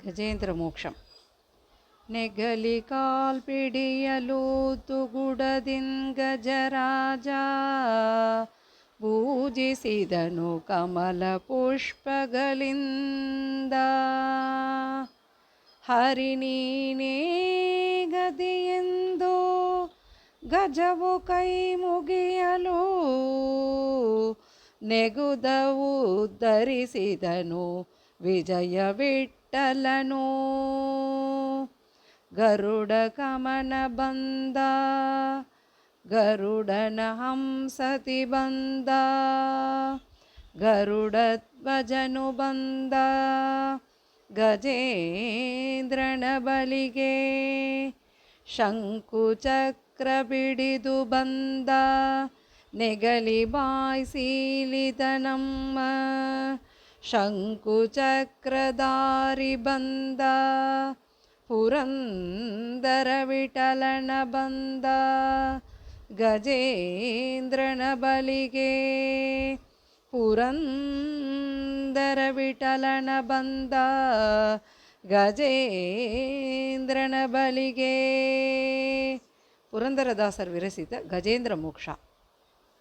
ಗಜೇಂದ್ರ ಮೋಕ್ಷಂ. ನೆಗಲಿ ಕಾಲ್ಪಿಡಿಯಲು ತುಗುಡದಿನ್ ಗಜರಾಜ, ಪೂಜಿಸಿದನು ಕಮಲ ಪುಷ್ಪಗಳಿಂದ. ಹರಿ ನೀನೇ ಗದಿಯೆಂದು ಗಜವು ಕೈ ಮುಗಿಯಲು, ನೆಗುದವು ಧರಿಸಿದನು ವಿಜಯ ವಿಠ್ಠಲನು. ಗರುಡ ಗಮನ ಬಂದ, ಗರುಡನ ಹಂಸತಿ ಬಂದ, ಗರುಡಧ್ವಜನು ಬಂದ ಗಜೇಂದ್ರನ ಬಲಿಗೆ. ಶಂಕು ಚಕ್ರ ಬಿಡಿದು ಬಂದ, ನೆಗಲಿ ಬಾಯ್ಸೀಲಿದ ನಮ್ಮ ಶಂಕು ಚಕ್ರಧಾರಿ ಬಂದ. ಪುರಂದರ ವಿಠಲನ ಬಂದ ಗಜೇಂದ್ರನ ಬಲಿಗೆ. ಪುರಂದರ ವಿಠಲನ ಬಂದ ಗಜೇಂದ್ರನ ಬಲಿಗೆ. ಪುರಂದರದಾಸರು ವಿರಚಿತ ಗಜೇಂದ್ರ ಮೋಕ್ಷ.